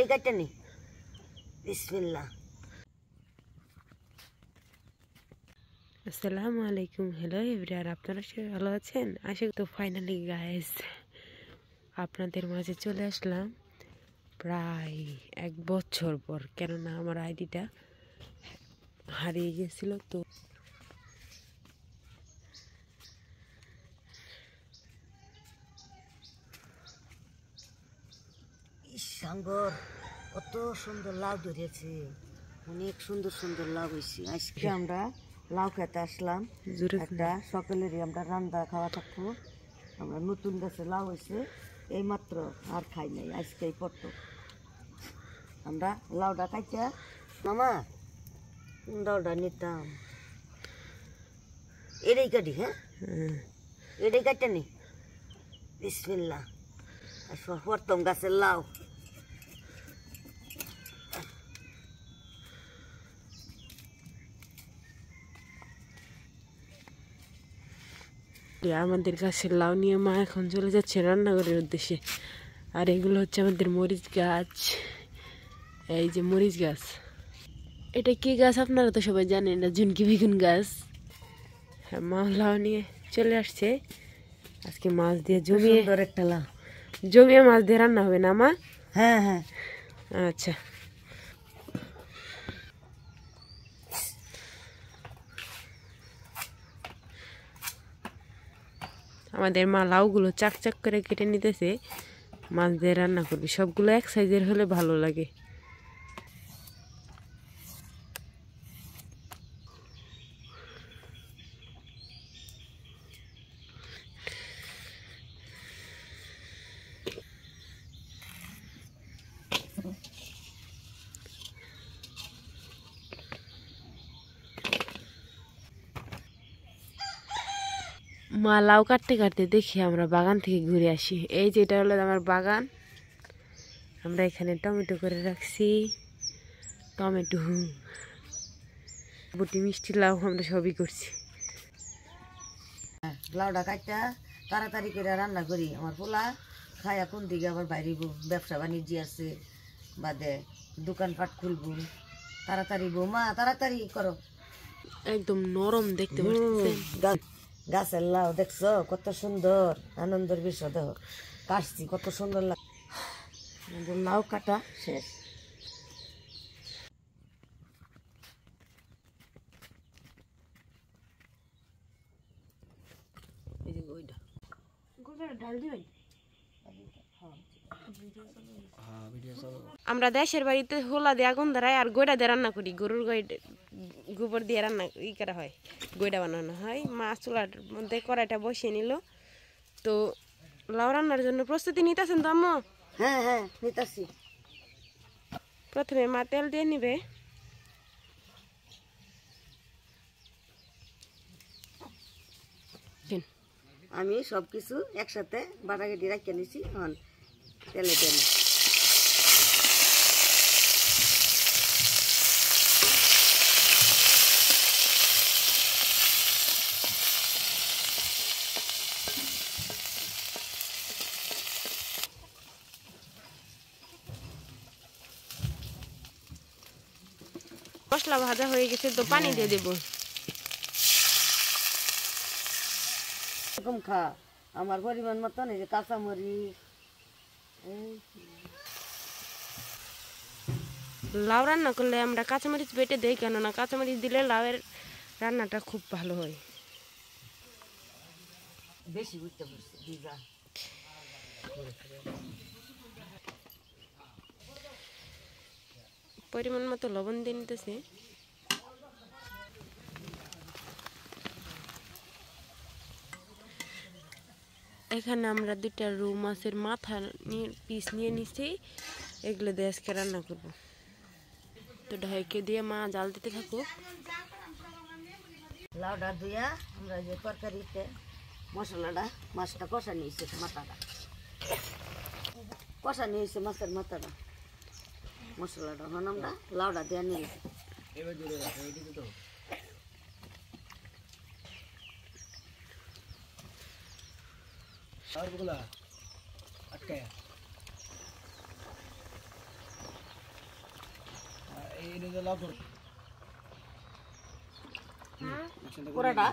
এডি কাটটা নি বিসমিল্লাহ। আসসালামু আলাইকুম। হ্যালো এভরিওয়ান, আপনারা সবাই ভালো আছেন? আশা তো ফাইনালি গাইস আপনাদের মাঝে চলে আসলাম প্রায় 1 বছর পর, কেননা আমার আইডিটা হারিয়ে গেছিল। তো সাঙ্গর কত সুন্দর লাউ ধরেছে, অনেক সুন্দর সুন্দর লাউ হয়েছে। আজকে আমরা লাউ খেতে আসলাম, একটা সকালেরই আমরা রান্না খাওয়া থাকবো। আমরা নতুন গাছে লাউ হয়েছে এই মাত্র, আর খাই নাই, আজকেই পড়তো। আমরা লাউটা খাইতে মামা লাউটা নিতাম এটাই কাটি। হ্যাঁ এটাই কাটটা নি বিসমিল্লাহ। প্রথম গাছের লাউ। আমাদের গাছের লাউ নিয়ে মা এখন চলে যাচ্ছে রান্নাঘরের উদ্দেশ্যে। আর এগুলো হচ্ছে আমাদের মরিচ গাছ। এই যে মরিচ গাছ, এটা কি গাছ আপনারা তো সবাই জানেন, না ঝুনকি বেগুন গাছ। হ্যাঁ, মা লাউ নিয়ে চলে আসছে। আজকে মাছ দিয়ে জমিয়ে একটা লাউ জমিয়ে মাছ দিয়ে রান্না হবে না মা? হ্যাঁ হ্যাঁ আচ্ছা, আমাদের মা লাউগুলো চাক চাক করে কেটে নিতেছে, মাছ দিয়ে রান্না করবে। সবগুলো এক সাইজের হলে ভালো লাগে। মা লাউ কাটতে কাটতে দেখি আমরা বাগান থেকে ঘুরে আসি। এই যে এটা হলো আমার বাগান, আমরা এখানে টমেটো করে রাখছি। টমেটো, বটি, মিষ্টি লাউ আমরা সবই করছি। লাউটা কাটটা তাড়াতাড়ি করে রান্না করি। আমার পোলা খায়া কোন দিকে আবার বাইরে ব্যবসা বাণিজ্য আছে, বাদে দোকানপাট খুলবো। তাড়াতাড়ি বৌমা তাড়াতাড়ি করো। একদম নরম দেখতে পাচ্ছেন। গাছের লাউ দেখছো কত সুন্দর, আনন্দের বিষয়। দেখো কাটছি কত সুন্দর লাগে। লাউ কাটা শেষ। আমরা দেশের বাড়িতে হোলা দিয়ে আগুন ধরাই আর গয়ডা দিয়ে রান্না করি। গরুর গোবর দিয়ে রান্না করা হয়, গয়ডা বানানো হয়। মাছ চুলার মধ্যে কড়াইটা বসিয়ে নিল। তো লাউ রান্নার জন্য প্রস্তুতি নিতেছেন তো আম্মু? হ্যাঁ হ্যাঁ নিতাছি। প্রথমে মা তেল দিয়ে নিবে। আমি সবকিছু একসাথে বাটাঘাটি রাখিয়ে নিছি, এখন তেলে দিয়ে নিই। মশলা ভাজা হয়ে গেছে, তো পানি দিয়ে দেবো। এরকম খা আমার পরিমাণ মতন। এই যে কাঁচামরিচ, লাউ রান্না করলে আমরা কাঁচামরিচ বেটে দিই, কেননা কাঁচামরিচ দিলে লাউয়ের রান্নাটা খুব ভালো হয়। বেশি বুঝতে পারছি ভিজা। পরিমাণ মতো লবণ দিয়ে নিতেছে। এখানে আমরা 2টা রুই মাছের মাথা পিস নিয়ে নিচ্ছি, এগুলো দিয়ে আজকে রান্না করবো। তো ঢাইকে দিয়ে মা জাল দিতে থাকুক। লাউডা ধুয়া আমরা যে তরকারিতে মশলাটা, মাছটা কষা নিয়েছে, মাথাটা কষা নিয়েছে, মাছের মাথাটা মশলাটা। এখন আমরা লাউডা দিয়ে নিয়েছি। পুরাটা